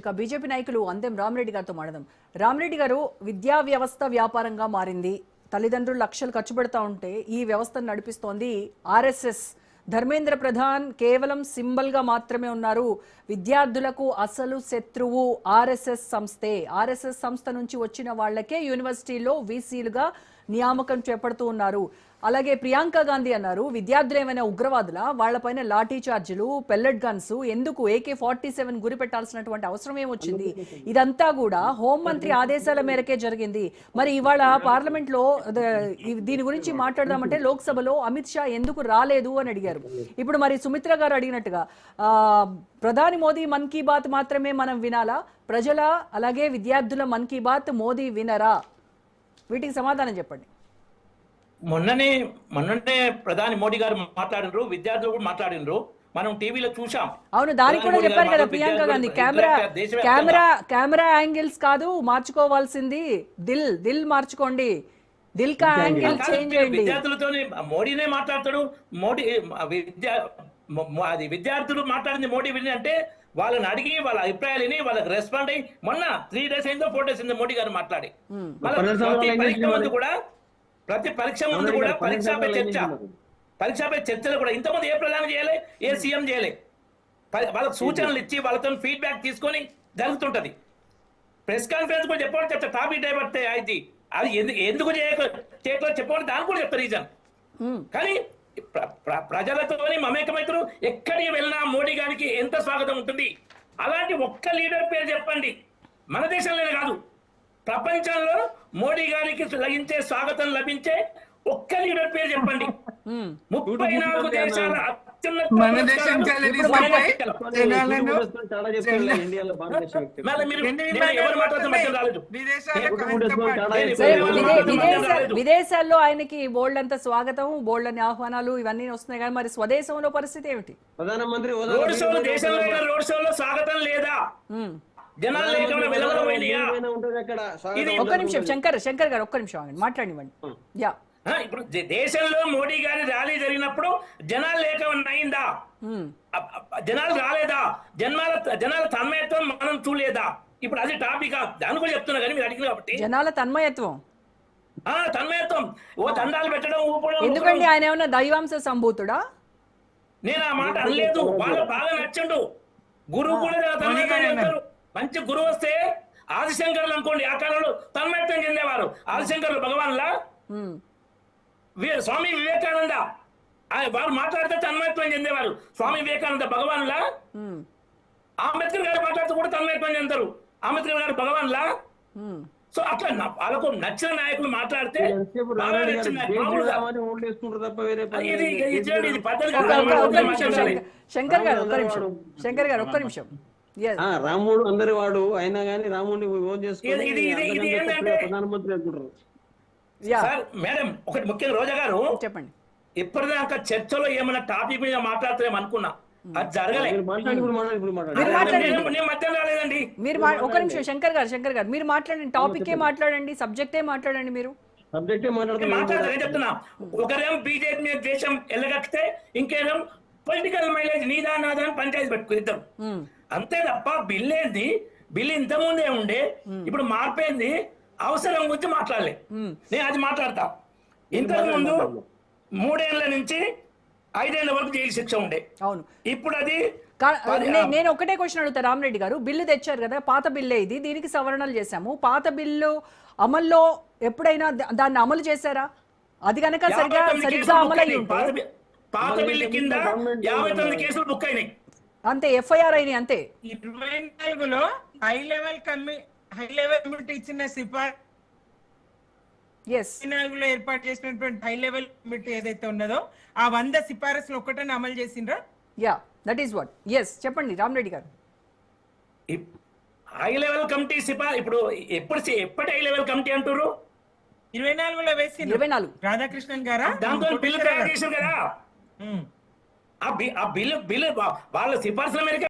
ఇక బీజేపీ నాయకులు అందెం రామరెడ్డి గారితో మాట్లాడదాం. రామరెడ్డి గారు, విద్యా వ్యవస్థ వ్యాపారంగా మారింది. తల్లిదండ్రులు లక్షలు ఖర్చు పెడతా ఉంటే ఈ వ్యవస్థను నడిపిస్తోంది ఆర్ఎస్ఎస్. ధర్మేంద్ర ప్రధాన్ కేవలం సింబల్గా మాత్రమే ఉన్నారు. విద్యార్థులకు అసలు శత్రువు ఆర్ఎస్ఎస్ సంస్థే. ఆర్ఎస్ఎస్ సంస్థ నుంచి వచ్చిన వాళ్లకే యూనివర్సిటీలో వీసీలుగా నియామకం చేపడుతూ ఉన్నారు. అలాగే ప్రియాంక గాంధీ అన్నారు, విద్యార్థులు ఏమైనా ఉగ్రవాదుల, వాళ్లపైన లాఠీ చార్జీలు, పెల్లెట్ గన్స్, ఎందుకు AK-47 గురి పెట్టాల్సినటువంటి అవసరం ఏమొచ్చింది? ఇదంతా కూడా హోంమంత్రి ఆదేశాల మేరకే జరిగింది. మరి ఇవాళ పార్లమెంట్ లో దీని గురించి మాట్లాడదామంటే లోక్సభలో అమిత్ షా ఎందుకు రాలేదు అని అడిగారు. ఇప్పుడు మరి సుమిత్ర గారు అడిగినట్టుగా ప్రధాని మోదీ మన్ కీ బాత్ మాత్రమే మనం వినాలా? ప్రజల అలాగే విద్యార్థుల మన్ కీ బాత్ మోదీ వినరా? వీటికి సమాధానం చెప్పండి. మొన్ననే ప్రధాని మోడీ గారు మాట్లాడినరు, విద్యార్థులు కూడా మాట్లాడినరు, మనం టీవీలో చూసాం. అవును, దానికి కూడా చెప్పారు కదా ప్రియాంక గాంధీ, కెమెరా యాంగిల్స్ కాదు మార్చుకోవాల్సింది, దిల్ మార్చుకోండి, దిల్ కా యాంగిల్ చేంజ్ చేయండి. విద్యార్థులతో మోడీనే మాట్లాడతాడు. విద్యార్థులు మాట్లాడింది మోడీ విని అంటే వాళ్ళని అడిగి వాళ్ళ అభిప్రాయాలని వాళ్ళకి రెస్పాండ్ అయ్యి మొన్న 3 days అయిందో 4 days అయిందో మోడీ గారు మాట్లాడి ప్రతి పరీక్ష ముందు కూడా పరీక్షపై చర్చలు కూడా ఇంతకుముందు ఏ ప్రధాని చేయలే, ఏ సీఎం చేయలే. వాళ్ళకి సూచనలు ఇచ్చి వాళ్ళతో ఫీడ్బ్యాక్ తీసుకొని జరుగుతుంటది. ప్రెస్ కాన్ఫరెన్స్ కూడా చెప్పండి, చెప్తా టాపిక్ డైవర్ట్ అయితే అది ఎందుకు చేయకో చెప్పండి, దాని కూడా చెప్తారు రీజన్. కానీ ప్రజలతోని మమేకమైతులు ఎక్కడికి వెళ్ళినా మోడీ గారికి ఎంత స్వాగతం ఉంటుంది. అలాంటి ఒక్క లీడర్ పేరు చెప్పండి, మన దేశంలోనే కాదు ప్రపంచంలో మోడీ గారికి లభించే స్వాగతం లభించే ఒక్క లీడర్ పేరు చెప్పండి. 34 దేశాల విదేశాల్లో ఆయనకి బోల్డ్ అంత స్వాగతం, బోల్డ్ అని ఆహ్వానాలు ఇవన్నీ వస్తున్నాయి కానీ మరి స్వదేశంలో పరిస్థితి ఏమిటి? ప్రధానమంత్రి రోడ్ షోలో స్వాగతం లేదా? ఒక్క నిమిషం శంకర్ గారు, ఒక్క నిమిషం మాట్లాడివ్వండి. యా, ఇప్పుడు దేశంలో మోడీ గారి ర్యాలీ జరిగినప్పుడు జనాలు లేకుండా అయిందా? జనాలు రాలేదా? జనాల తన్మయత్వం మనం చూడలేదా? ఇప్పుడు అది టాపిక్, దాని కూడా చెప్తున్నా కానీ మీరు అడిగిన కాబట్టి జనాల తన్మయత్వం ఓ దండాలు పెట్టడం, ఊపడం. ఎందుకండి ఆయన ఏమన్నా దైవాంశ సంభూతుడా? నేను ఆ మాట అనలేదు. వాళ్ళు బాగా నచ్చండు. గురువు కూడా మంచి గురువు వస్తే ఆదిశంకర్లు అనుకోండి, ఆ కాలంలో తన్మయత్వం చెందేవారు. ఆదిశంకర్లు భగవాన్లా, స్వామి వివేకానంద వారు మాట్లాడితే తన్మయత్వం చెందేవారు. స్వామి వివేకానంద భగవాన్లా, అంబేద్కర్ గారు మాట్లాడుతూ కూడా తన్మయత్వం చెందారు. అంబేద్కర్ గారు భగవాన్లా. సో అట్లా వాళ్ళకు నచ్చిన నాయకులు మాట్లాడితే శంకర్ గారు ఒక్క నిమిషం. రాముడు అందరి వాడు అయినా గానీ రాముడిని ప్రధానమంత్రి అనుకుంటారు. మేడం ఒకటి ముఖ్యంగా రోజా గారు చెప్పండి, ఇప్పటిదాకా చర్చలో ఏమైనా టాపిక్ మీద మాట్లాడుతున్నాం అనుకున్నా, అది జరగలేదు. మధ్యం రాలేదండి. మీరు ఒక నిమిషం శంకర్ గారు మీరు మాట్లాడండి, టాపిక్ ఏ మాట్లాడండి, సబ్జెక్టే మాట్లాడండి. మీరు సబ్జెక్టే మాట్లాడతారు చెప్తున్నా. ఒకరేమో బీజేపీ మీద దేశం ఎల్లగక్కితే ఇంకేమో పొలిటికల్ మైలేజ్ నీదా నాదా అని పంచాయతీ పెట్టుకునిద్దాం. అంతే తప్ప బిల్ ఏంది, బిల్ ఇంతకుముందే ఉండే, ఇప్పుడు మార్పేంది, అవసరం గురించి మాట్లాడలే. నేను అది మాట్లాడతా. ఇంతకు ముందు 3 ఏళ్ల నుంచి 5 ఏళ్ల వరకు జైలు శిక్ష ఉండే. అవును, ఇప్పుడు అది నేను ఒకటే క్వశ్చన్ అడుగుతా రామరెడ్డి గారు, బిల్లు తెచ్చారు కదా, పాత బిల్లే ఇది, దీనికి సవరణలు చేశాము. పాత బిల్లు అమల్లో ఎప్పుడైనా దాన్ని అమలు చేశారా? అది కనుక సరిగ్గా అమలు అయ్యి ఉంటే పాత బిల్లు కింద 59 కేసులు బుక్ అయినాయి, అంతే, FIR అయినాయి అంతే. 24లో హై లెవెల్ కమిటీ ఇచ్చిన సిఫార్సు, 24లో ఏర్పాటు చేసినటువంటి హై లెవెల్ కమిటీ ఏదైతే ఉన్నదో ఆ 100 సిఫారసులు ఒక్కటనే అమలు చేసిండ్రా? Yeah, that is what. Yes, చెప్పండి రామరెడ్డి గారు. హై లెవెల్ కమిటీ ఇప్పుడు ఎప్పటి హై లెవెల్ కమిటీ అంటారు? 24లో వేసింది. 24 రాధాకృష్ణన్ గారా దాంతో బిల్లు తయారు చేశారు కదా. ఆ బిల్లు వాళ్ళ సిఫార్సుల మేరకు